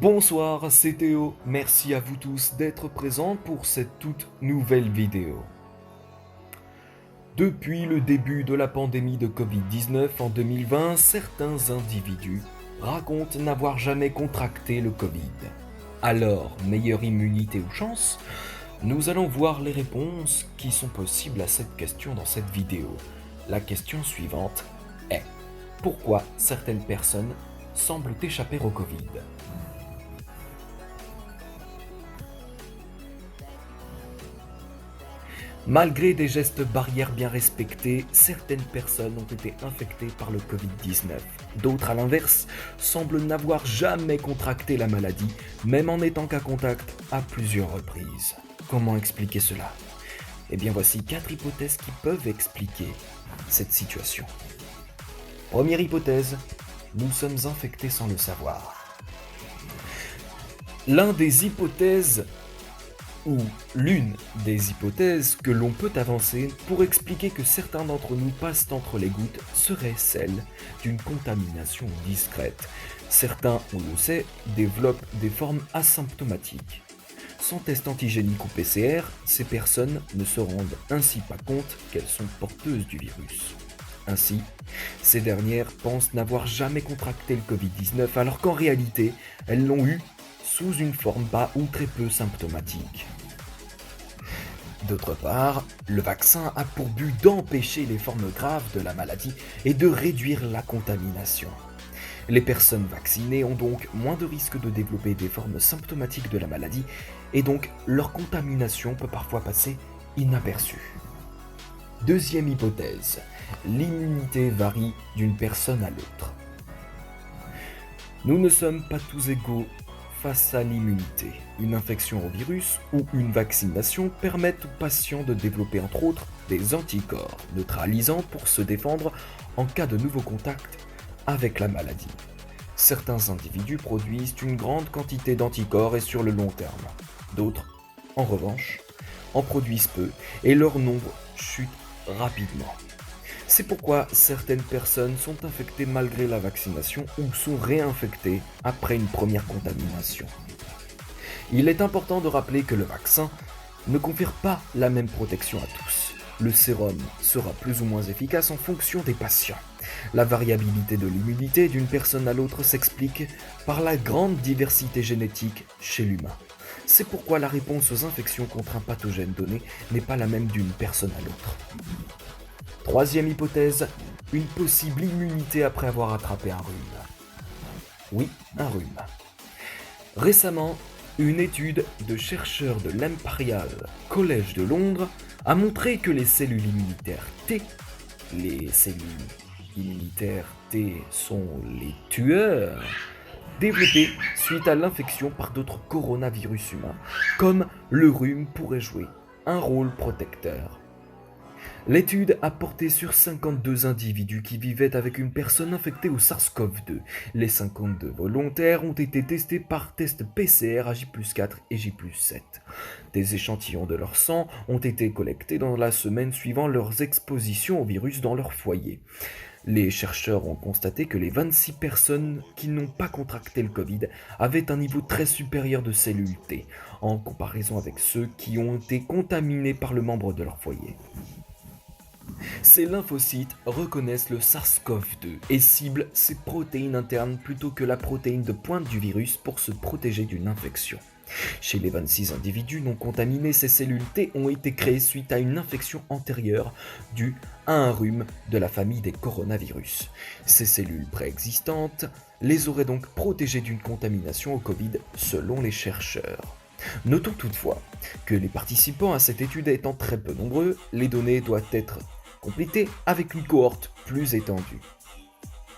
Bonsoir, c'est Théo. Merci à vous tous d'être présents pour cette toute nouvelle vidéo. Depuis le début de la pandémie de Covid-19 en 2020, certains individus racontent n'avoir jamais contracté le Covid. Alors, meilleure immunité ou chance? Nous allons voir les réponses qui sont possibles à cette question dans cette vidéo. La question suivante est: pourquoi certaines personnes semblent échapper au Covid? Malgré des gestes barrières bien respectés, certaines personnes ont été infectées par le Covid-19. D'autres, à l'inverse, semblent n'avoir jamais contracté la maladie, même en étant qu'à contact à plusieurs reprises. Comment expliquer cela? Eh bien, voici 4 hypothèses qui peuvent expliquer cette situation. Première hypothèse, nous sommes infectés sans le savoir. L'une des hypothèses que l'on peut avancer pour expliquer que certains d'entre nous passent entre les gouttes serait celle d'une contamination discrète. Certains, on le sait, développent des formes asymptomatiques. Sans test antigénique ou PCR, ces personnes ne se rendent ainsi pas compte qu'elles sont porteuses du virus. Ainsi, ces dernières pensent n'avoir jamais contracté le Covid-19 alors qu'en réalité, elles l'ont eu sous une forme bas ou très peu symptomatique. D'autre part, le vaccin a pour but d'empêcher les formes graves de la maladie et de réduire la contamination. Les personnes vaccinées ont donc moins de risques de développer des formes symptomatiques de la maladie et donc leur contamination peut parfois passer inaperçue. Deuxième hypothèse, l'immunité varie d'une personne à l'autre. Nous ne sommes pas tous égaux face à l'immunité. Une infection au virus ou une vaccination permettent aux patients de développer entre autres des anticorps neutralisants pour se défendre en cas de nouveau contact avec la maladie. Certains individus produisent une grande quantité d'anticorps et sur le long terme. D'autres, en revanche, en produisent peu et leur nombre chute rapidement. C'est pourquoi certaines personnes sont infectées malgré la vaccination ou sont réinfectées après une première contamination. Il est important de rappeler que le vaccin ne confère pas la même protection à tous. Le sérum sera plus ou moins efficace en fonction des patients. La variabilité de l'immunité d'une personne à l'autre s'explique par la grande diversité génétique chez l'humain. C'est pourquoi la réponse aux infections contre un pathogène donné n'est pas la même d'une personne à l'autre. Troisième hypothèse, une possible immunité après avoir attrapé un rhume. Oui, un rhume. Récemment, une étude de chercheurs de l'Imperial College de Londres a montré que les cellules immunitaires T, les cellules immunitaires T sont les tueurs, développées suite à l'infection par d'autres coronavirus humains, comme le rhume pourrait jouer un rôle protecteur. L'étude a porté sur 52 individus qui vivaient avec une personne infectée au SARS-CoV-2. Les 52 volontaires ont été testés par test PCR à J+4 et J+7. Des échantillons de leur sang ont été collectés dans la semaine suivant leurs expositions au virus dans leur foyer. Les chercheurs ont constaté que les 26 personnes qui n'ont pas contracté le Covid avaient un niveau très supérieur de cellules T, en comparaison avec ceux qui ont été contaminés par le membre de leur foyer. Ces lymphocytes reconnaissent le SARS-CoV-2 et ciblent ses protéines internes plutôt que la protéine de pointe du virus pour se protéger d'une infection. Chez les 26 individus non contaminés, ces cellules T ont été créées suite à une infection antérieure due à un rhume de la famille des coronavirus. Ces cellules préexistantes les auraient donc protégées d'une contamination au Covid selon les chercheurs. Notons toutefois que les participants à cette étude étant très peu nombreux, les données doivent être complétées avec une cohorte plus étendue.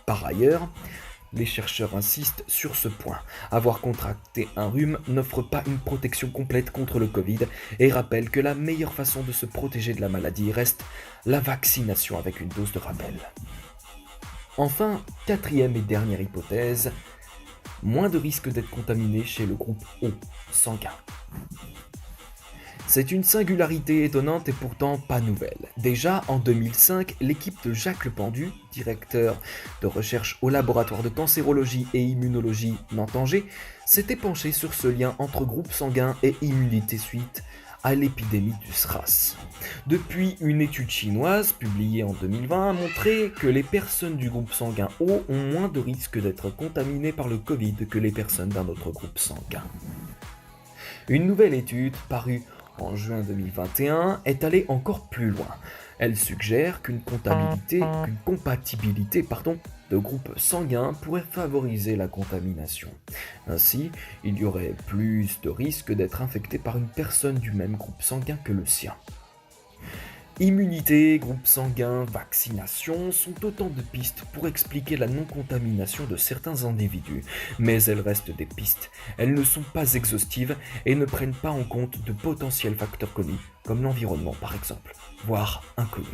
Par ailleurs, les chercheurs insistent sur ce point. Avoir contracté un rhume n'offre pas une protection complète contre le Covid et rappellent que la meilleure façon de se protéger de la maladie reste la vaccination avec une dose de rappel. Enfin, quatrième et dernière hypothèse, moins de risque d'être contaminé chez le groupe O sanguin. C'est une singularité étonnante et pourtant pas nouvelle. Déjà en 2005, l'équipe de Jacques Lependu, directeur de recherche au laboratoire de cancérologie et immunologie Nantes-Angers, s'était penché sur ce lien entre groupe sanguin et immunité suite à l'épidémie du SRAS. Depuis, une étude chinoise publiée en 2020 a montré que les personnes du groupe sanguin O ont moins de risques d'être contaminées par le Covid que les personnes d'un autre groupe sanguin. Une nouvelle étude parue en juin 2021 est allée encore plus loin. Elle suggère qu'une compatibilité de groupes sanguins pourrait favoriser la contamination. Ainsi, il y aurait plus de risques d'être infecté par une personne du même groupe sanguin que le sien. Immunité, groupe sanguin, vaccination sont autant de pistes pour expliquer la non-contamination de certains individus, mais elles restent des pistes. Elles ne sont pas exhaustives et ne prennent pas en compte de potentiels facteurs connus, comme l'environnement par exemple, voire inconnus.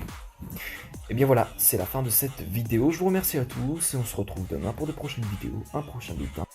Et bien voilà, c'est la fin de cette vidéo. Je vous remercie à tous et on se retrouve demain pour de prochaines vidéos, un prochain bulletin.